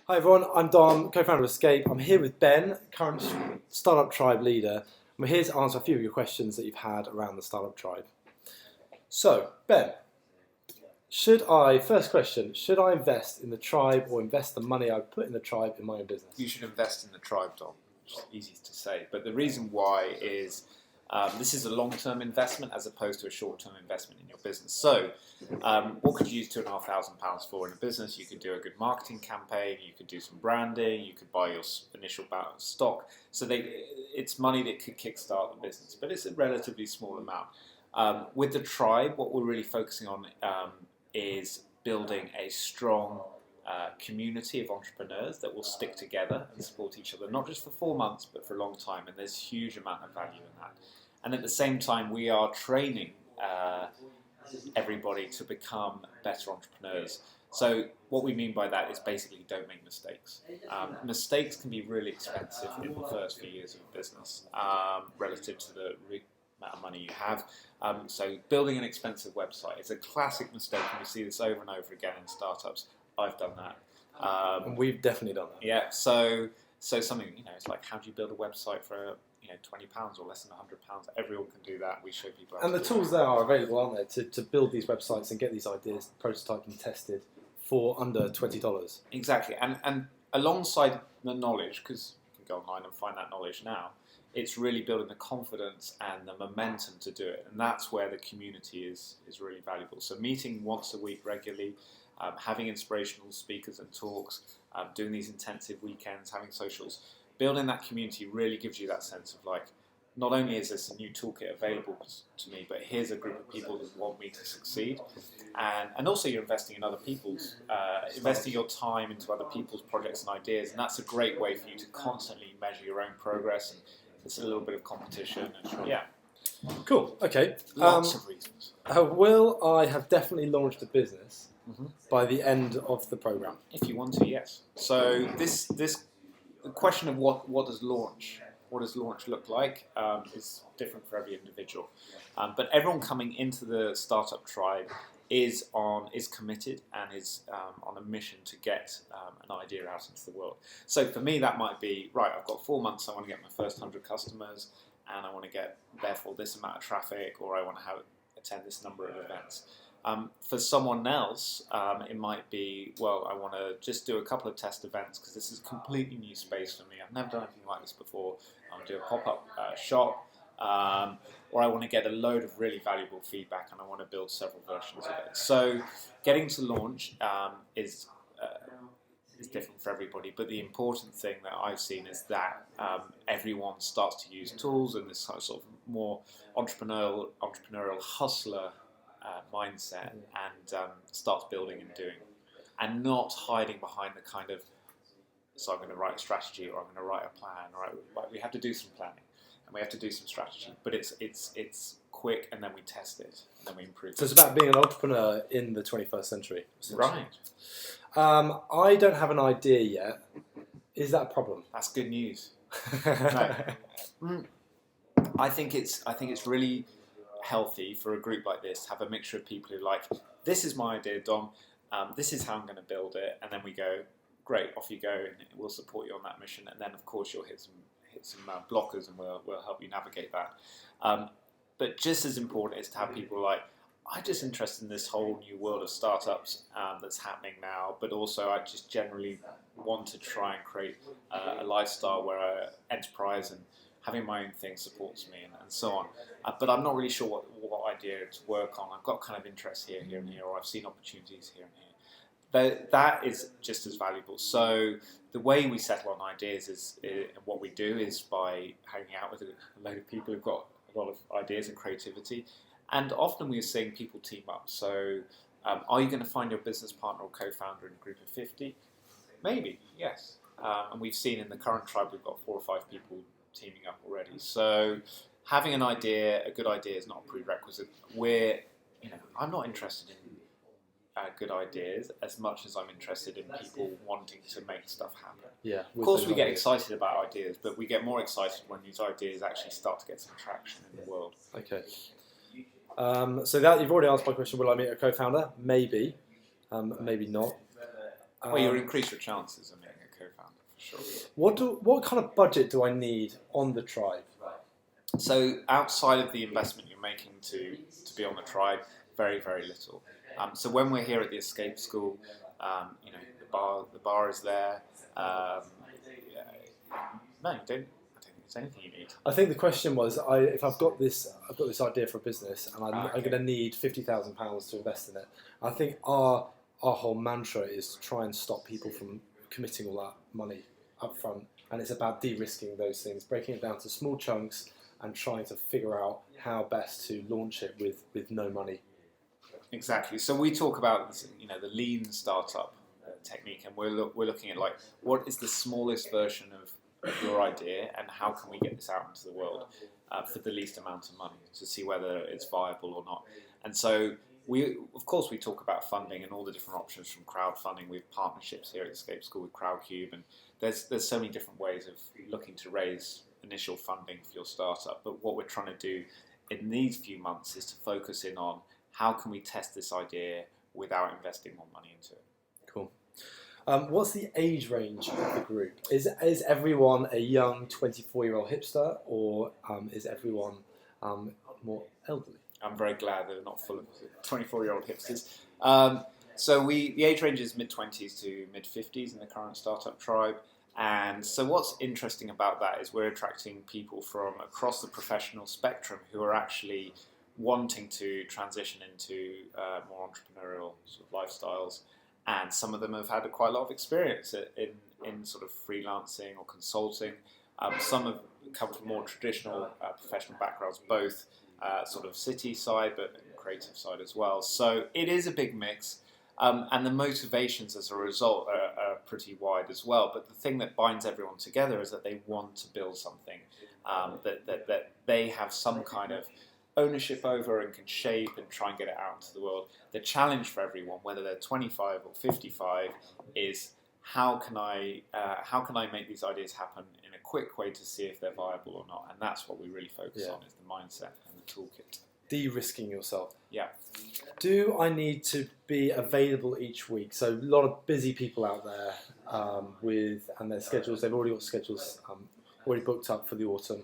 Hi everyone, I'm Dom, co-founder of Escape. I'm here with Ben, current Startup Tribe leader. We're here to answer a few of your questions that you've had around the Startup Tribe. So, Ben, first question, should I invest in the tribe or invest the money I put in the tribe in my own business? You should invest in the tribe, Dom, which is easy to say. But the reason why is this is a long-term investment as opposed to a short-term investment in your business. So what could you use £2,500 for in a business? You could do a good marketing campaign, you could do some branding, you could buy your initial bout of stock. So it's money that could kickstart the business, but it's a relatively small amount. With the tribe, what we're really focusing on is building a strong community of entrepreneurs that will stick together and support each other, not just for 4 months, but for a long time. And there's a huge amount of value in that. And at the same time, we are training everybody to become better entrepreneurs. So what we mean by that is basically don't make mistakes. Mistakes can be really expensive in the first few years of a business relative to the amount of money you have. So building an expensive website is a classic mistake, and we see this over and over again in startups. I've done that. And we've definitely done that. Yeah, so something, it's like, how do you build a website for £20 or less than £100? Everyone can do that. We show people how And to the do tools that. there are available, aren't they, to build these websites and get these ideas prototyped and tested for under $20. Exactly, and alongside the knowledge, because you can go online and find that knowledge now, it's really building the confidence and the momentum to do it, and that's where the community is really valuable. So meeting once a week regularly, having inspirational speakers and talks, doing these intensive weekends, having socials, building that community really gives you that sense of like, not only is this a new toolkit available to me, but here's a group of people that want me to succeed. And also you're investing in other people's, investing your time into other people's projects and ideas, and that's a great way for you to constantly measure your own progress, and it's a little bit of competition. And yeah. Cool, okay. Lots of reasons. Will I have definitely launched a business by the end of the program? If you want to, yes. So the question of what does launch look like is different for every individual. But everyone coming into the startup tribe is committed and is on a mission to get an idea out into the world. So for me, that might be, right, I've got 4 months, I want to get my first 100 customers, and I want to get, therefore, this amount of traffic, or I want to attend this number of events. For someone else, it might be, well, I want to just do a couple of test events because this is a completely new space for me. I've never done anything like this before. I want to do a pop-up shop, or I want to get a load of really valuable feedback and I want to build several versions of it. So getting to launch is different for everybody, but the important thing that I've seen is that everyone starts to use tools and this sort of more entrepreneurial hustler mindset, and starts building and doing, and not hiding behind the kind of, so I'm going to write a strategy, or I'm going to write a plan, right? We have to do some planning and we have to do some strategy, but it's quick, and then we test it and then we improve it. So it's about being an entrepreneur in the 21st century. Right. I don't have an idea yet. Is that a problem? That's good news. No. I think it's really healthy for a group like this to have a mixture of people who like, this is my idea, Dom, this is how I'm going to build it, and then we go, great, off you go, and we'll support you on that mission, and then of course you'll hit some blockers, and we'll help you navigate that. But just as important is to have people like, I'm just interested in this whole new world of startups that's happening now, but also I just generally want to try and create a lifestyle where enterprise and having my own thing supports me, and so on. But I'm not really sure what idea to work on. I've got kind of interest here and here, or I've seen opportunities here and here. That is just as valuable. So the way we settle on ideas is what we do is by hanging out with a load of people who've got a lot of ideas and creativity. And often we're seeing people team up. So are you going to find your business partner or co-founder in a group of 50? Maybe, yes. And we've seen in the current tribe we've got 4 or 5 people teaming up already. So having an idea, a good idea, is not a prerequisite. I'm not interested in good ideas as much as I'm interested in people wanting to make stuff happen. Yeah. Of course, we get excited about ideas, but we get more excited when these ideas actually start to get some traction in the world. Okay. So that you've already answered my question. Will I meet a co-founder? Maybe, maybe not. Well, you increase your chances of meeting Sure. What kind of budget do I need on the tribe? So outside of the investment you're making to be on the tribe, very, very little. So when we're here at the Escape School, the bar is there. No, you don't. I don't think there's anything you need. I think the question was, if I've got this idea for a business, and I'm going to need £50,000 to invest in it. I think our whole mantra is to try and stop people from committing all that money up front, and it's about de-risking those things, breaking it down to small chunks, and trying to figure out how best to launch it with no money. Exactly. So we talk about the lean startup technique, and we're looking at like what is the smallest version of your idea, and how can we get this out into the world for the least amount of money to see whether it's viable or not. And so we talk about funding and all the different options, from crowdfunding. We have partnerships here at Escape School with Crowdcube, and there's so many different ways of looking to raise initial funding for your startup. But what we're trying to do in these few months is to focus in on how can we test this idea without investing more money into it. Cool. What's the age range of the group? Is everyone a young 24-year-old hipster, or is everyone more elderly? I'm very glad they're not full of 24-year-old hipsters. So the age range is mid-20s to mid-50s in the current startup tribe. And so what's interesting about that is we're attracting people from across the professional spectrum who are actually wanting to transition into more entrepreneurial sort of lifestyles. And some of them have had quite a lot of experience in sort of freelancing or consulting. Some have come from more traditional professional backgrounds, both sort of city side but creative side as well. So it is a big mix. And the motivations as a result are pretty wide as well. But the thing that binds everyone together is that they want to build something that they have some kind of ownership over and can shape and try and get it out into the world. The challenge for everyone, whether they're 25 or 55, is how can I make these ideas happen in a quick way to see if they're viable or not. And that's what we really focus on, is the mindset and the toolkit. De-risking yourself. Yeah. Do I need to be available each week? So a lot of busy people out there and their schedules. They've already got schedules already booked up for the autumn.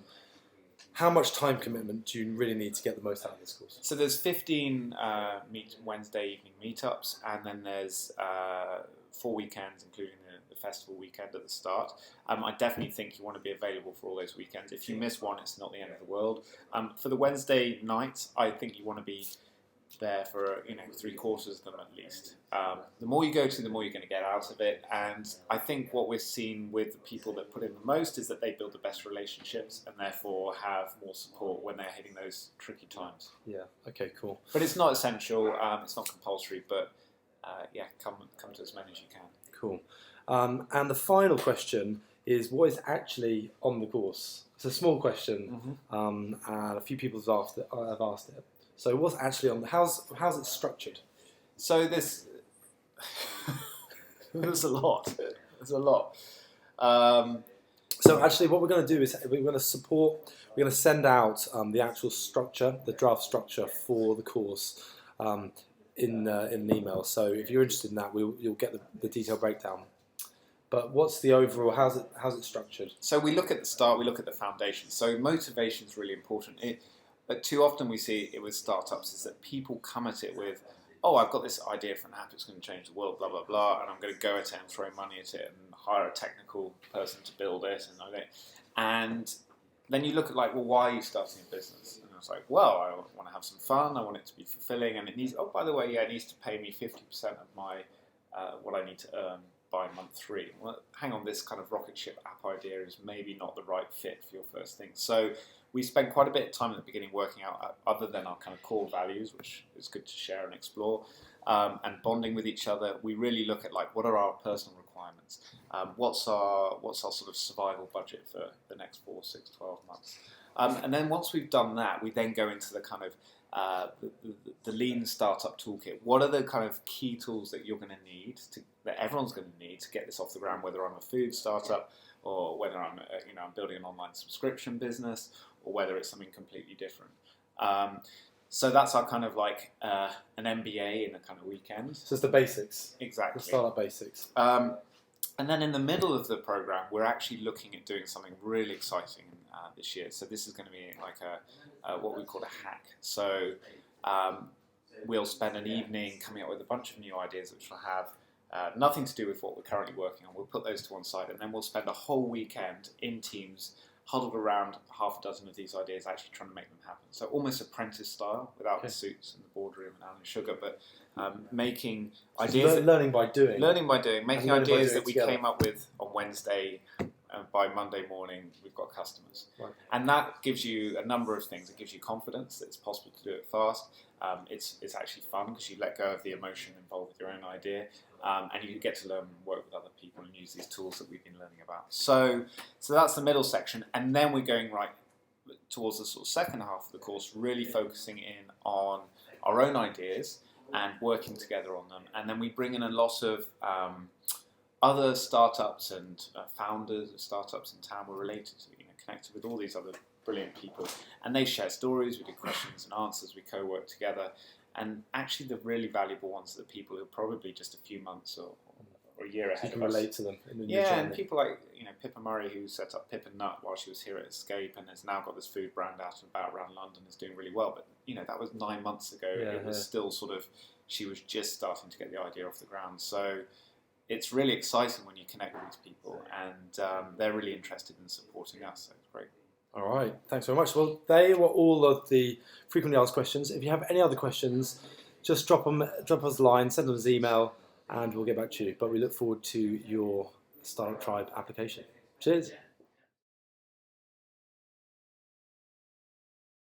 How much time commitment do you really need to get the most out of this course? So there's 15 Wednesday evening meetups, and then there's 4 weekends, including the festival weekend at the start. I definitely think you want to be available for all those weekends. If you miss one, it's not the end of the world. For the Wednesday nights, I think you want to be there for 3/4 of them at least. The more you go to, the more you're going to get out of it. And I think what we're seeing with the people that put in the most is that they build the best relationships and therefore have more support when they're hitting those tricky times. Yeah. Okay. Cool. But it's not essential. It's not compulsory. But come to as many as you can. Cool. And the final question is, what is actually on the course? It's a small question, and a few people have asked it. So what's actually on? How's it structured? So there's a lot. There's a lot. So actually, what we're going to do is we're going to send out the actual structure, the draft structure for the course in an email. So if you're interested in that, you'll get the detailed breakdown. But what's the overall? How's it structured? So we look at the start. We look at the foundation. So motivation is really important. But too often we see it with startups is that people come at it with, oh, I've got this idea for an app, it's going to change the world, blah, blah, blah, and I'm going to go at it and throw money at it and hire a technical person to build it. And then you look at like, well, why are you starting a business? And I was like, well, I want to have some fun, I want it to be fulfilling, and it needs, oh, by the way, yeah, it needs to pay me 50% of my what I need to earn by month 3. Well, hang on, this kind of rocket ship app idea is maybe not the right fit for your first thing. So we spent quite a bit of time at the beginning working out, other than our kind of core values, which is good to share and explore, and bonding with each other. We really look at like, what are our personal requirements? What's our sort of survival budget for the next 4, 6, 12 months? And then once we've done that, we then go into the kind of the lean startup toolkit. What are the kind of key tools that you're going to need, that everyone's going to need to get this off the ground, whether I'm a food startup or whether I'm building an online subscription business, or whether it's something completely different. So that's our kind of like an MBA in a kind of weekend. So it's the basics. Exactly. The startup basics. And then in the middle of the program, we're actually looking at doing something really exciting this year. So this is going to be like what we call a hack. So we'll spend an evening coming up with a bunch of new ideas which will have nothing to do with what we're currently working on. We'll put those to one side, and then we'll spend a whole weekend in teams huddled around half a dozen of these ideas, actually trying to make them happen. So almost apprentice style, without the suits and the boardroom and Alan Sugar, but making ideas. Learning by doing. Learning by doing. Making ideas that we together. came up with on Wednesday. By Monday morning, we've got customers. Right. And that gives you a number of things. It gives you confidence that it's possible to do it fast. It's actually fun because you let go of the emotion involved with your own idea. And you get to learn and work with other people and use these tools that we've been learning about. So that's the middle section. And then we're going right towards the sort of second half of the course, really focusing in on our own ideas and working together on them. And then we bring in a lot of other startups and founders of startups in town. We're related to, connected with all these other brilliant people. And they share stories, we do questions and answers, we co-work together. And actually the really valuable ones are the people who are probably just a few months or a year ahead You can of us. relate to them in the new Yeah, journey. and people like Pippa Murray, who set up Pip and Nut while she was here at Escape and has now got this food brand out and about around London, is doing really well. But that was 9 months ago. It was still sort of, she was just starting to get the idea off the ground. So it's really exciting when you connect with these people, and they're really interested in supporting us. So it's great. All right, thanks very much. Well, they were all of the frequently asked questions. If you have any other questions, just drop us a line, send us an email, and we'll get back to you. But we look forward to your Startup Tribe application. Cheers.